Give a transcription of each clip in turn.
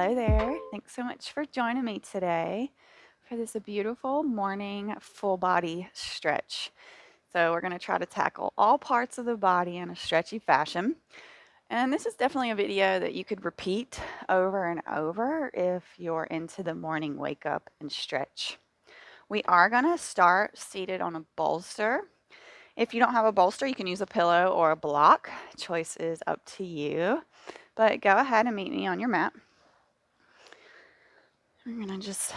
Hello there. Thanks so much for joining me today for this beautiful morning full body stretch. So, we're going to try to tackle all parts of the body in a stretchy fashion. And this is definitely a video that you could repeat over and over if you're into the morning wake up and stretch. We are going to start seated on a bolster. If you don't have a bolster, you can use a pillow or a block. Choice is up to you. But go ahead and meet me on your mat. We're going to just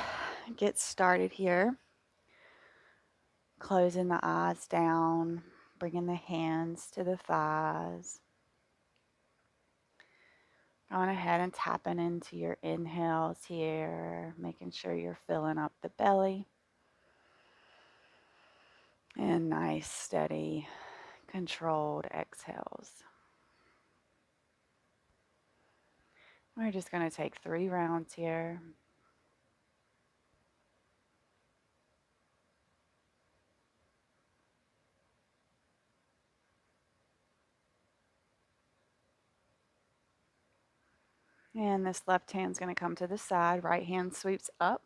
get started here. Closing the eyes down, bringing the hands to the thighs. Going ahead and tapping into your inhales here, making sure you're filling up the belly. And nice, steady, controlled exhales. We're just going to take 3 rounds here. And this left hand's going to come to the side, right hand sweeps up.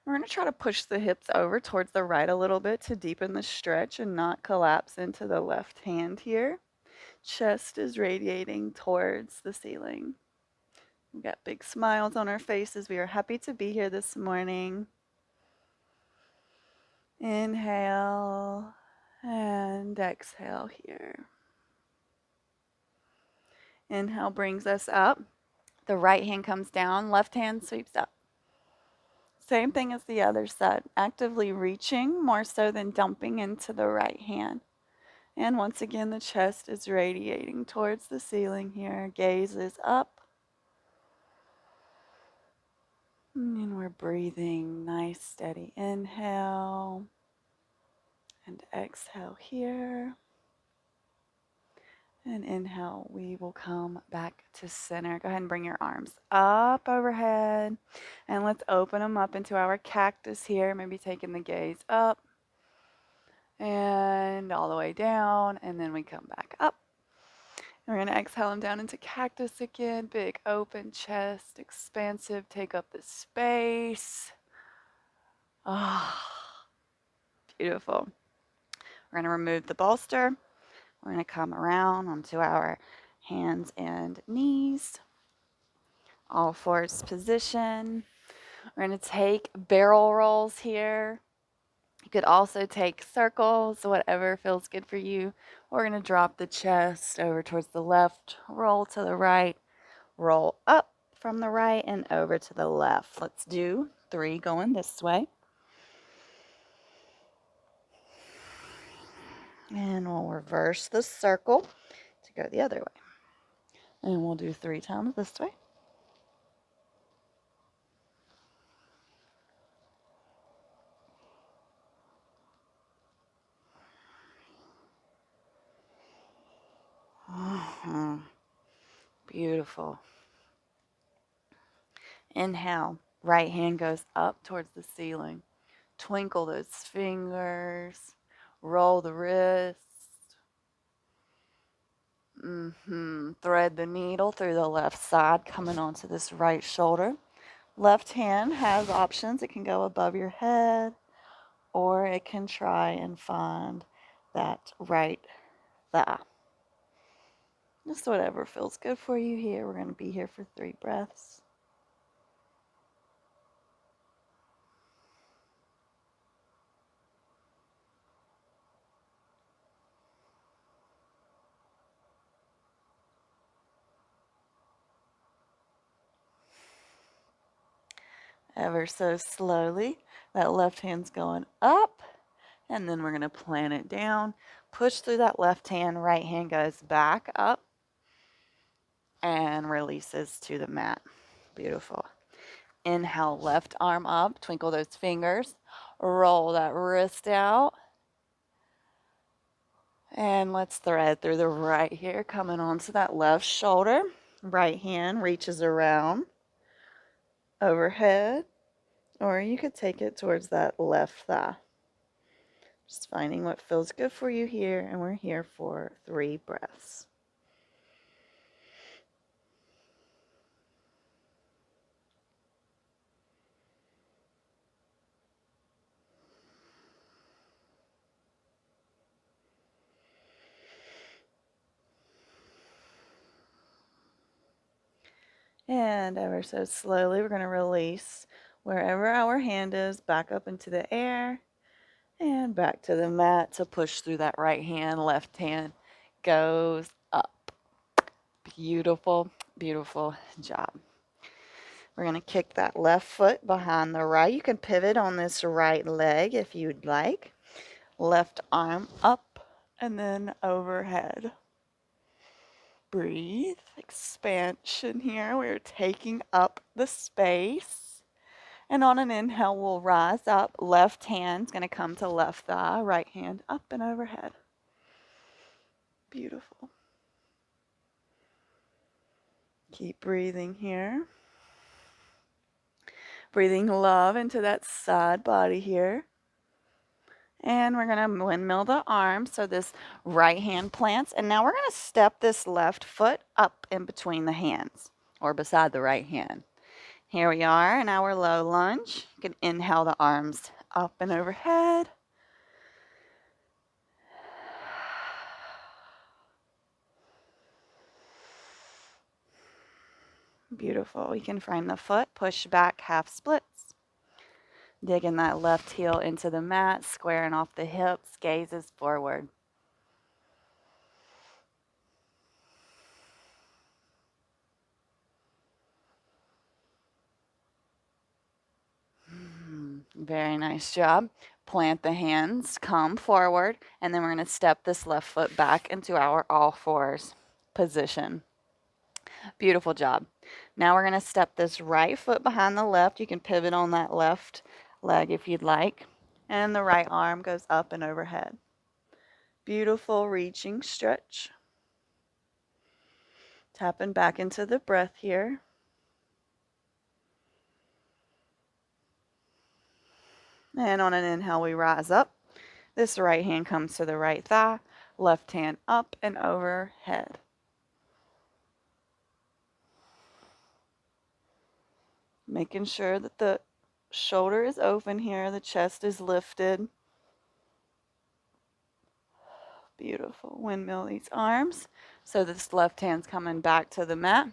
We're going to try to push the hips over towards the right a little bit to deepen the stretch and not collapse into the left hand here. Chest is radiating towards the ceiling. We've got big smiles on our faces. We are happy to be here this morning. Inhale and exhale here. Inhale brings us up. The right hand comes down, left hand sweeps up. Same thing as the other side, actively reaching more so than dumping into the right hand. And once again, the chest is radiating towards the ceiling here. Gaze is up. And we're breathing nice, steady inhale and exhale here. And inhale, we will come back to center. Go ahead and bring your arms up overhead. And let's open them up into our cactus here. Maybe taking the gaze up and all the way down. And then we come back up. And we're going to exhale them down into cactus again. Big open chest, expansive. Take up the space. Ah, beautiful. We're going to remove the bolster. We're going to come around onto our hands and knees. All fours position. We're going to take barrel rolls here. You could also take circles, whatever feels good for you. We're going to drop the chest over towards the left, roll to the right, roll up from the right and over to the left. Let's do 3 going this way. And we'll reverse the circle to go the other way. And we'll do 3 times this way. Beautiful. Inhale, right hand goes up towards the ceiling. Twinkle those fingers, roll the wrist. Thread the needle through the left side, coming onto this right shoulder. Left hand has options. It can go above your head, or it can try and find that right thigh. Just whatever feels good for you here. We're going to be here for 3 breaths. Ever so slowly, that left hand's going up, and then we're going to plant it down. Push through that left hand, right hand goes back up and releases to the mat. Beautiful. Inhale, left arm up, twinkle those fingers, roll that wrist out. And let's thread through the right here, coming onto that left shoulder. Right hand reaches around overhead, or you could take it towards that left thigh. Just finding what feels good for you here, and we're here for 3 breaths. And ever so slowly, we're going to release wherever our hand is back up into the air and back to the mat to push through that right hand. Left hand goes up. Beautiful, beautiful job. We're going to kick that left foot behind the right. You can pivot on this right leg if you'd like. Left arm up and then overhead. Breathe. Expansion here. We're taking up the space. And on an inhale, we'll rise up. Left hand's going to come to left thigh. Right hand up and overhead. Beautiful. Keep breathing here. Breathing love into that side body here. And we're going to windmill the arms. So this right hand plants. And now we're going to step this left foot up in between the hands or beside the right hand. Here we are in our low lunge. You can inhale the arms up and overhead. Beautiful. You can frame the foot, push back, half splits. Digging that left heel into the mat, squaring off the hips, gazes forward. Very nice job. Plant the hands, come forward, and then we're going to step this left foot back into our all fours position. Beautiful job. Now we're going to step this right foot behind the left. You can pivot on that left leg if you'd like. And the right arm goes up and overhead. Beautiful reaching stretch. Tapping back into the breath here. And on an inhale, we rise up. This right hand comes to the right thigh. Left hand up and overhead. Making sure that the shoulder is open here, the chest is lifted. Beautiful. Windmill these arms. So this left hand's coming back to the mat.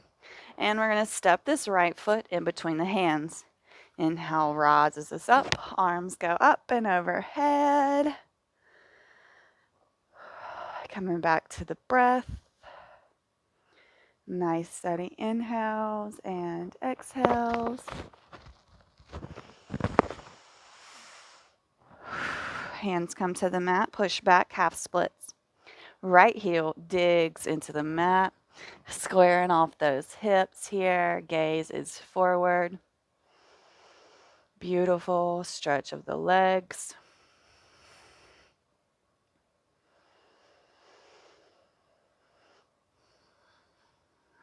And we're going to step this right foot in between the hands. Inhale rises us up. Arms go up and overhead. Coming back to the breath. Nice steady inhales and exhales. Hands come to the mat, push back, half splits. Right heel digs into the mat, squaring off those hips here. Gaze is forward. Beautiful stretch of the legs.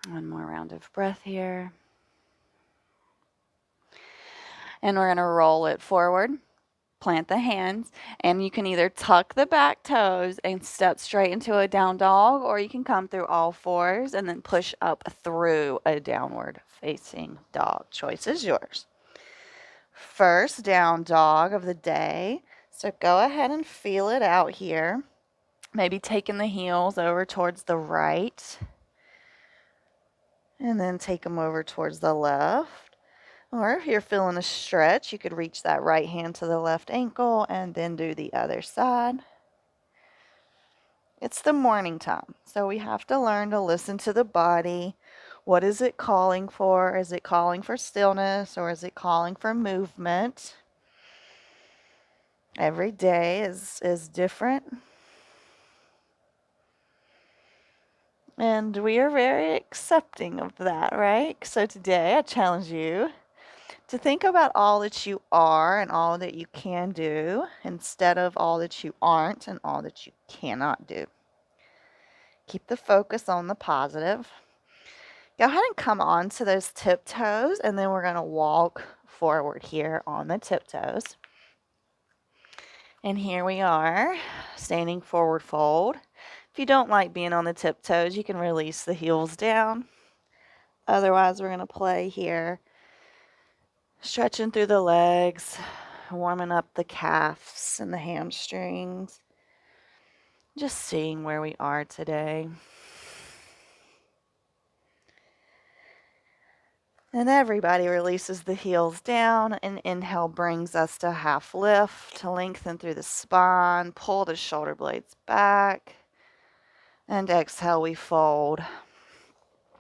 One more round of breath here. And we're going to roll it forward. Plant the hands, and you can either tuck the back toes and step straight into a down dog, or you can come through all fours and then push up through a downward facing dog. Choice is yours. First down dog of the day. So go ahead and feel it out here. Maybe taking the heels over towards the right, and then take them over towards the left. Or if you're feeling a stretch, you could reach that right hand to the left ankle and then do the other side. It's the morning time, so we have to learn to listen to the body. What is it calling for? Is it calling for stillness, or is it calling for movement? Every day is different. And we are very accepting of that, right? So today I challenge you to think about all that you are and all that you can do instead of all that you aren't and all that you cannot do. Keep the focus on the positive. Go ahead and come on to those tiptoes, and then we're going to walk forward here on the tiptoes. And here we are, standing forward fold. If you don't like being on the tiptoes, you can release the heels down. Otherwise, we're going to play here. Stretching through the legs, warming up the calves and the hamstrings. Just seeing where we are today. And everybody releases the heels down, and inhale brings us to half lift, to lengthen through the spine, pull the shoulder blades back, and exhale, we fold.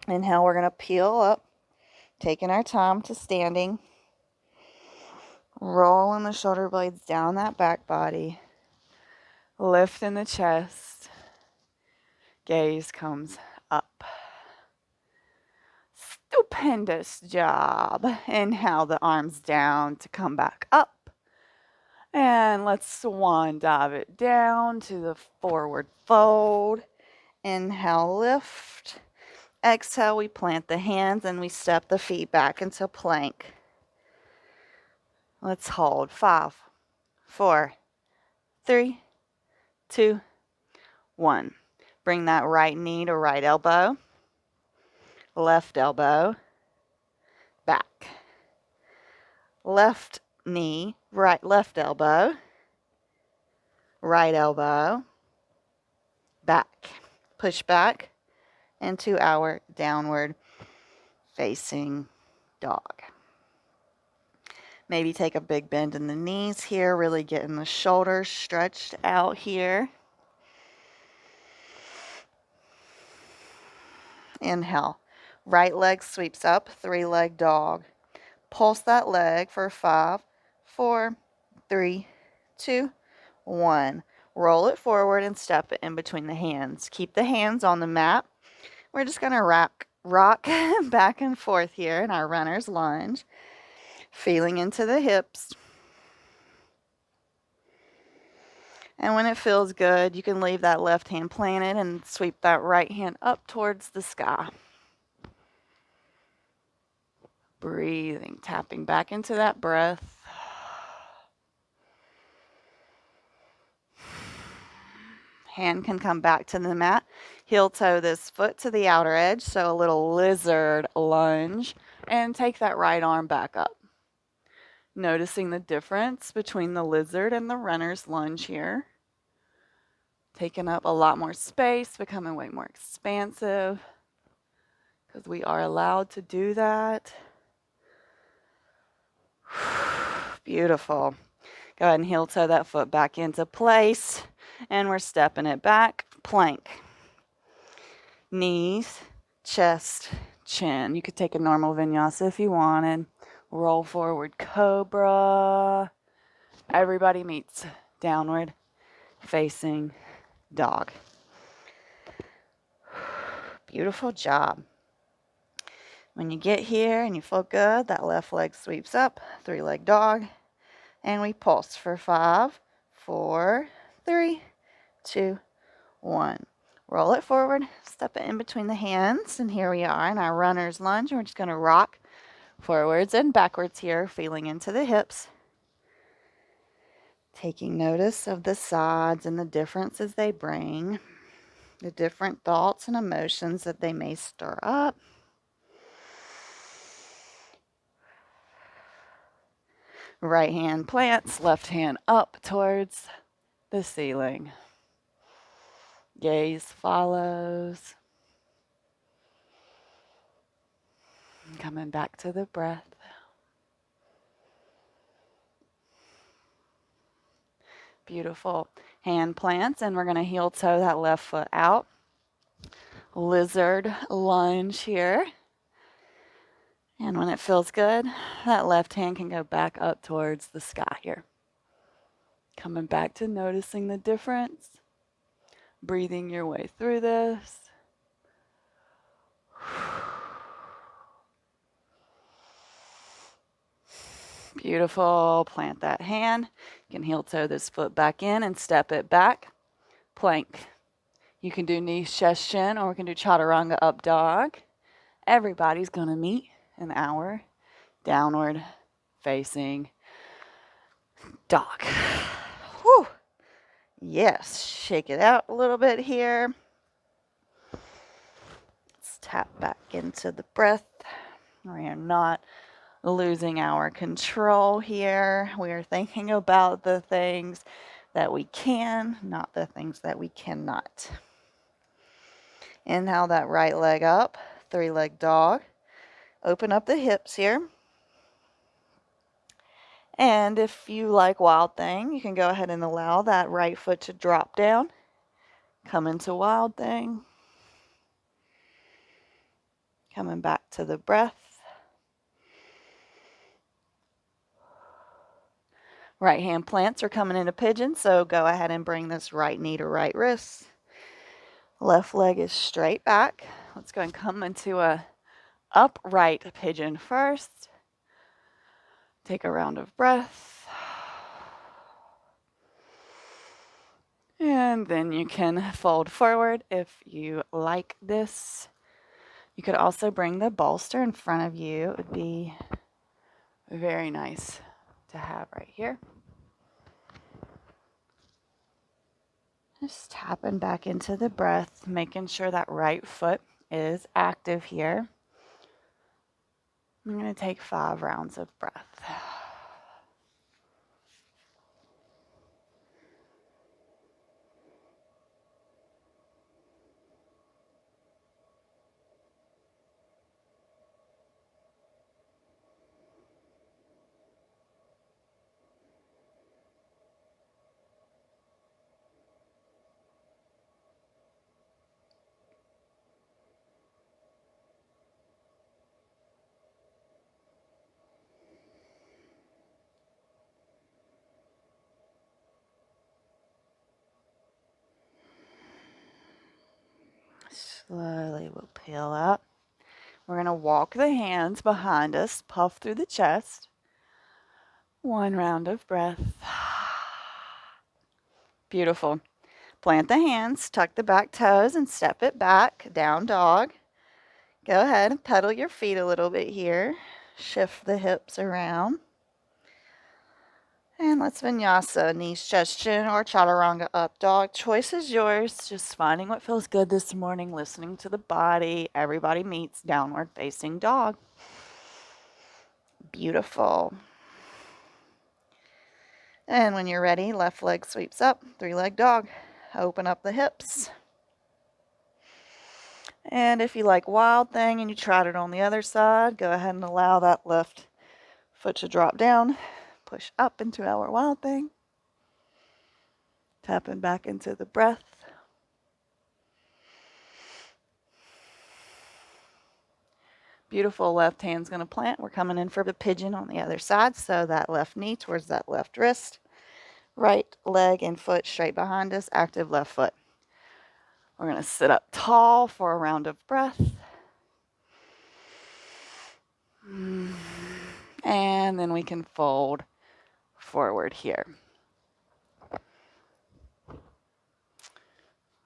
Inhale, we're going to peel up, taking our time to standing, rolling the shoulder blades down that back body, lifting the chest, gaze comes up. Stupendous job. Inhale the arms down to come back up. And let's swan dive it down to the forward fold. Inhale, lift. Exhale, we plant the hands and we step the feet back into plank. Let's hold. 5, 4, 3, 2, 1. Bring that right knee to right elbow. Left elbow. Back. Left knee, right left elbow. Right elbow. Back. Push back into our downward facing dog. Maybe take a big bend in the knees here, really getting the shoulders stretched out here. Inhale. Right leg sweeps up, 3-leg dog. Pulse that leg for 5, 4, 3, 2, 1. Roll it forward and step it in between the hands. Keep the hands on the mat. We're just going to rock back and forth here in our runner's lunge. Feeling into the hips. And when it feels good, you can leave that left hand planted and sweep that right hand up towards the sky. Breathing, tapping back into that breath. Hand can come back to the mat. Heel toe this foot to the outer edge, so a little lizard lunge. And take that right arm back up. Noticing the difference between the lizard and the runner's lunge here. Taking up a lot more space, becoming way more expansive. Because we are allowed to do that. Beautiful. Go ahead and heel toe that foot back into place. And we're stepping it back. Plank. Knees, chest, chin. You could take a normal vinyasa if you wanted. Roll forward cobra. Everybody meets downward facing dog. Beautiful job. When you get here and you feel good, that left leg sweeps up, 3-leg dog. And we pulse for 5, 4, 3, 2, 1. Roll it forward, step it in between the hands, and here we are in our runner's lunge. We're just going to rock forwards and backwards here, feeling into the hips. Taking notice of the sides and the differences they bring, the different thoughts and emotions that they may stir up. Right hand plants, left hand up towards the ceiling. Gaze follows. Coming back to the breath. Beautiful. Hand plants, and we're going to heel toe that left foot out. Lizard lunge here. And when it feels good, that left hand can go back up towards the sky here. Coming back to noticing the difference. Breathing your way through this. Beautiful. Plant that hand. You can heel toe this foot back in and step it back. Plank. You can do knee, chest, shin, or we can do chaturanga up dog. Everybody's going to meet in our downward facing dog. Whew. Yes, shake it out a little bit here. Let's tap back into the breath. We are not losing our control here. We are thinking about the things that we can, not the things that we cannot. Inhale that right leg up, 3-leg dog. Open up the hips here. And if you like Wild Thing, you can go ahead and allow that right foot to drop down. Come into Wild Thing. Coming back to the breath. Right hand plants are coming into pigeon, so go ahead and bring this right knee to right wrist. Left leg is straight back. Let's go and come into a upright pigeon first. Take a round of breath. And then you can fold forward if you like this. You could also bring the bolster in front of you. It would be very nice to have right here. Just tapping back into the breath, making sure that right foot is active here. I'm going to take 5 rounds of breath. Slowly we'll peel up. We're going to walk the hands behind us, puff through the chest. 1 round of breath. Beautiful. Plant the hands, tuck the back toes, and step it back. Down dog. Go ahead and pedal your feet a little bit here. Shift the hips around. And let's vinyasa, knees, chest, chin, or chaturanga up dog. Choice is yours. Just finding what feels good this morning, listening to the body. Everybody meets downward facing dog. Beautiful. And when you're ready, left leg sweeps up, 3-leg dog. Open up the hips. And if you like Wild Thing and you tried it on the other side, go ahead and allow that left foot to drop down. Push up into our Wild Thing. Tapping back into the breath. Beautiful. Left hand's going to plant. We're coming in for the pigeon on the other side. So that left knee towards that left wrist. Right leg and foot straight behind us. Active left foot. We're going to sit up tall for a round of breath. And then we can fold forward here.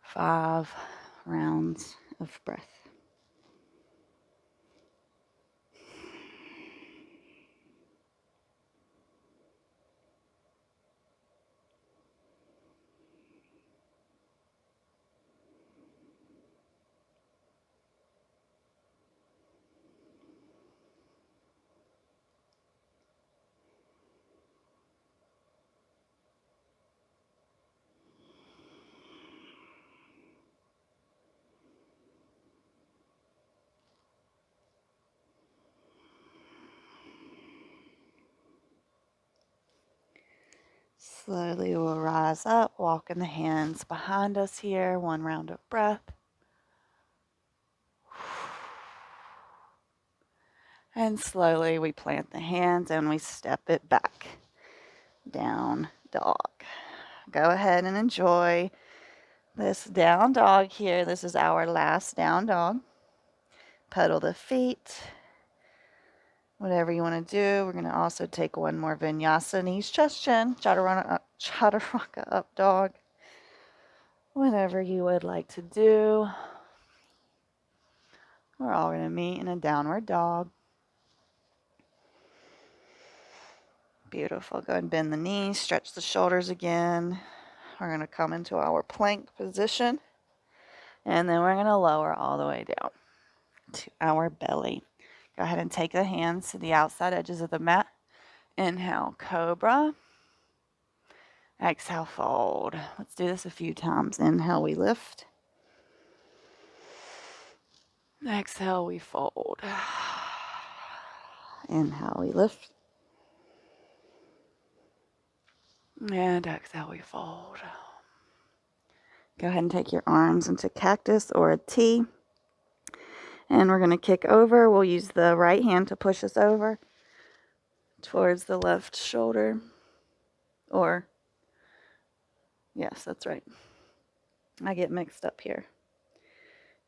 5 rounds of breath. Slowly we'll rise up, walking the hands behind us here. 1 round of breath. And slowly we plant the hands and we step it back. Down dog. Go ahead and enjoy this down dog here. This is our last down dog. Pedal the feet. Whatever you want to do. We're going to also take 1 more vinyasa, knees, chest, chin, chaturanga up dog. Whatever you would like to do. We're all going to meet in a downward dog. Beautiful. Go ahead and bend the knees, stretch the shoulders again. We're going to come into our plank position. And then we're going to lower all the way down to our belly. Go ahead and take the hands to the outside edges of the mat. Inhale, cobra. Exhale, fold. Let's do this a few times. Inhale, we lift. Exhale, we fold. Inhale, we lift. And exhale, we fold. Go ahead and take your arms into cactus or a T. And we're going to kick over. We'll use the right hand to push us over towards the left shoulder. Or, yes, that's right. I get mixed up here.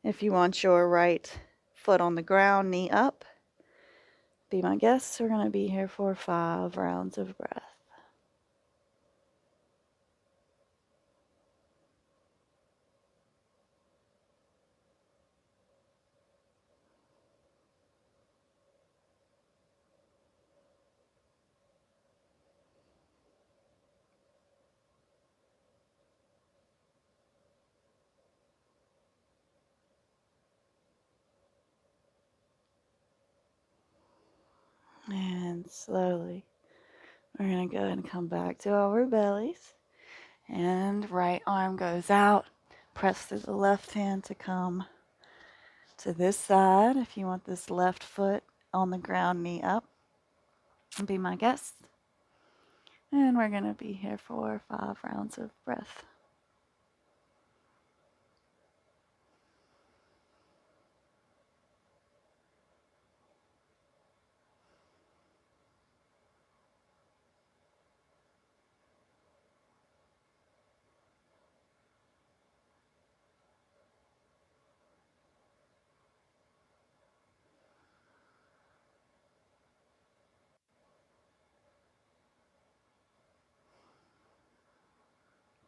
If you want your right foot on the ground, knee up, be my guest. We're going to be here for 5 rounds of breath. And slowly, we're going to go and come back to our bellies. And right arm goes out. Press through the left hand to come to this side. If you want this left foot on the ground, knee up, be my guest. And we're going to be here for 5 rounds of breath.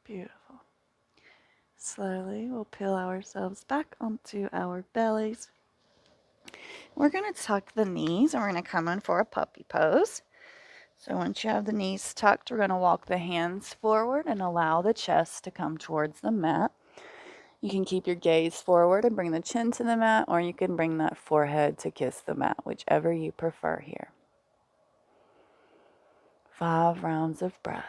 Beautiful. Slowly, we'll peel ourselves back onto our bellies. We're going to tuck the knees and we're going to come in for a puppy pose. So once you have the knees tucked, we're going to walk the hands forward and allow the chest to come towards the mat. You can keep your gaze forward and bring the chin to the mat, or you can bring that forehead to kiss the mat, whichever you prefer here. 5 rounds of breath.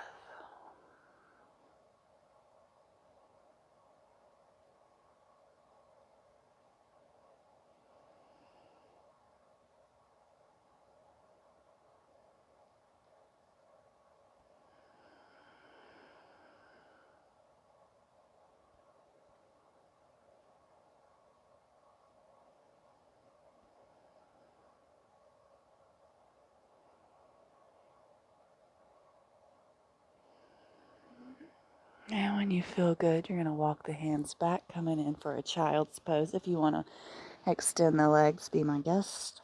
And when you feel good, you're going to walk the hands back, coming in for a child's pose. If you want to extend the legs, be my guest.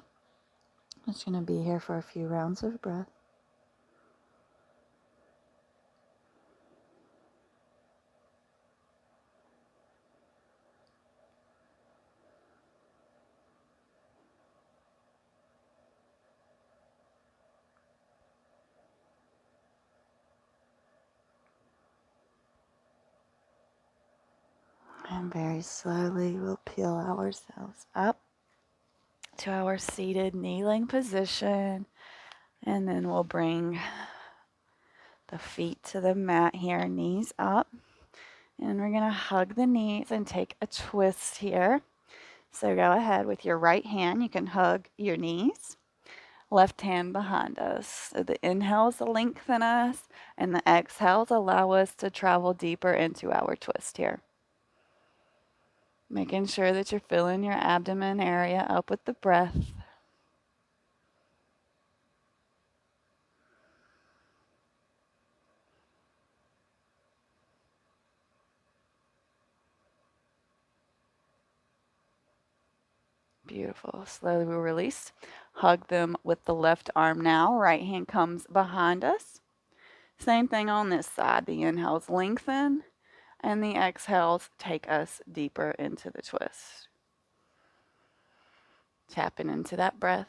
I'm just going to be here for a few rounds of breath. And very slowly, we'll peel ourselves up to our seated kneeling position. And then we'll bring the feet to the mat here, knees up. And we're going to hug the knees and take a twist here. So go ahead with your right hand. You can hug your knees. Left hand behind us. So the inhales lengthen us, and the exhales allow us to travel deeper into our twist here. Making sure that you're filling your abdomen area up with the breath. Beautiful. Slowly we'll release. Hug them with the left arm now. Right hand comes behind us. Same thing on this side. The inhales lengthen, and the exhales take us deeper into the twist. Tapping into that breath.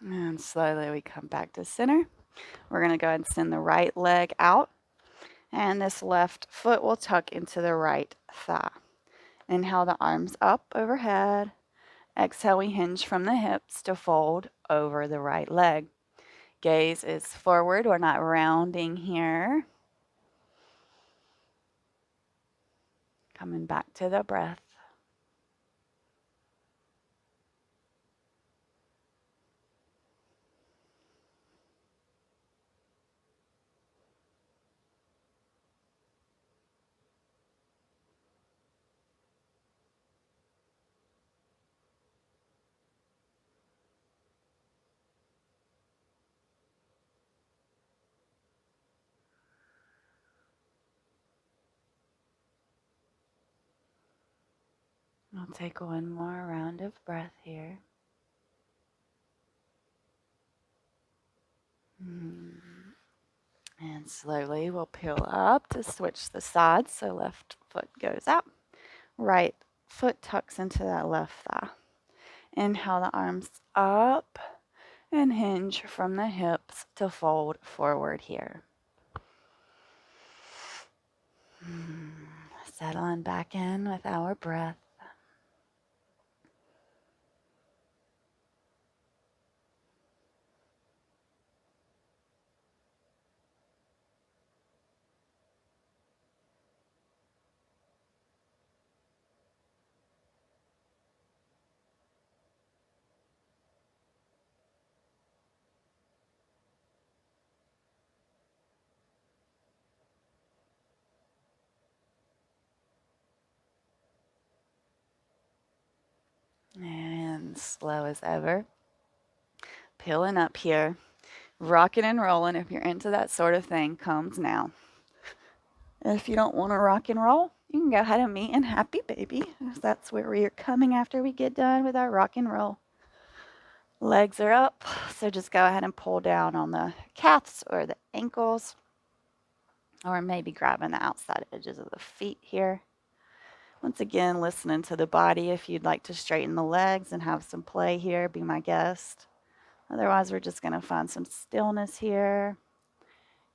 And slowly we come back to center. We're going to go ahead and send the right leg out. And this left foot will tuck into the right thigh. Inhale the arms up overhead. Exhale, we hinge from the hips to fold over the right leg. Gaze is forward. We're not rounding here. Coming back to the breath. I'll take one more round of breath here. And slowly we'll peel up to switch the sides. So left foot goes out, right foot tucks into that left thigh. Inhale the arms up and hinge from the hips to fold forward here. Settling back in with our breath. And slow as ever. Peeling up here. Rocking and rolling, if you're into that sort of thing, comes now. If you don't want to rock and roll, you can go ahead and meet in happy baby. That's where we are coming after we get done with our rock and roll. Legs are up, so just go ahead and pull down on the calves or the ankles, or maybe grabbing the outside edges of the feet here. Once again, listening to the body. If you'd like to straighten the legs and have some play here, be my guest. Otherwise, we're just going to find some stillness here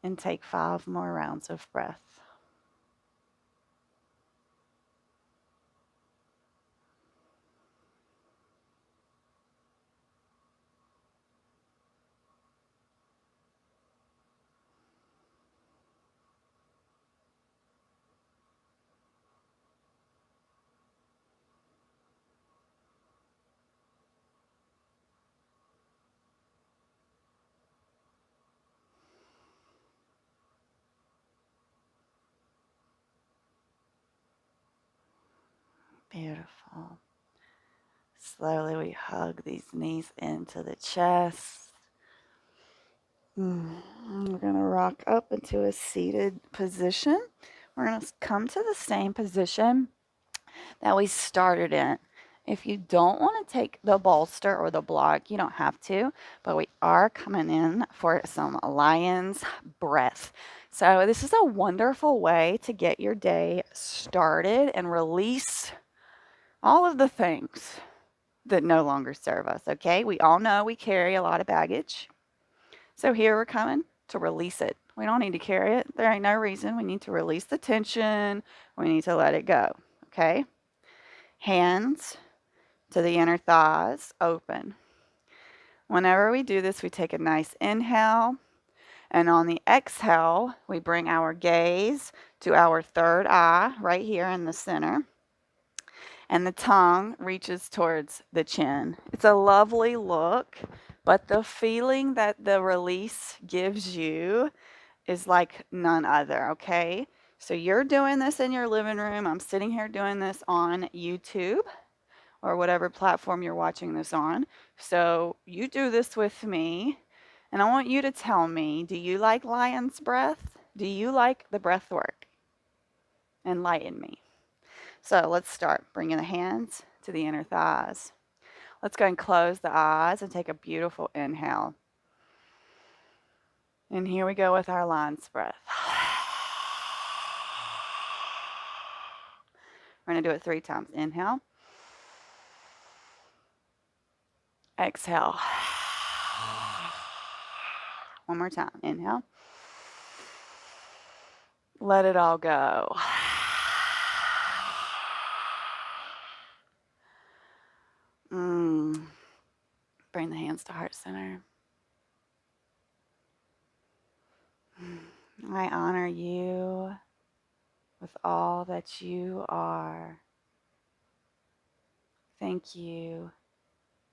and take 5 more rounds of breath. Beautiful. Slowly we hug these knees into the chest. We're going to rock up into a seated position. We're going to come to the same position that we started in. If you don't want to take the bolster or the block, you don't have to, but we are coming in for some lion's breath. So this is a wonderful way to get your day started and release all of the things that no longer serve us, okay? We all know we carry a lot of baggage. So here we're coming to release it. We don't need to carry it. There ain't no reason. We need to release the tension. We need to let it go, okay? Hands to the inner thighs, open. Whenever we do this, we take a nice inhale. And on the exhale, we bring our gaze to our third eye right here in the center. And the tongue reaches towards the chin. It's a lovely look, but the feeling that the release gives you is like none other, okay? So you're doing this in your living room. I'm sitting here doing this on YouTube or whatever platform you're watching this on. So you do this with me, and I want you to tell me, do you like lion's breath? Do you like the breath work? Enlighten me. So let's start bringing the hands to the inner thighs. Let's go and close the eyes and take a beautiful inhale. And here we go with our lion's breath. We're going to do it 3 times. Inhale. Exhale. One more time. Inhale. Let it all go. Bring the hands to heart center. I honor you with all that you are. Thank you.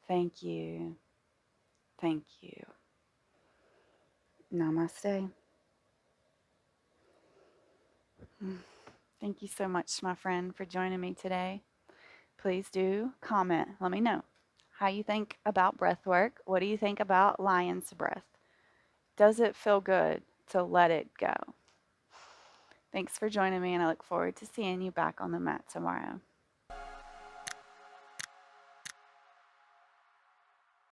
Thank you. Thank you. Namaste. Thank you so much, my friend, for joining me today. Please do comment. Let me know how you think about breath work. What do you think about lion's breath? Does it feel good to let it go? Thanks for joining me, and I look forward to seeing you back on the mat tomorrow.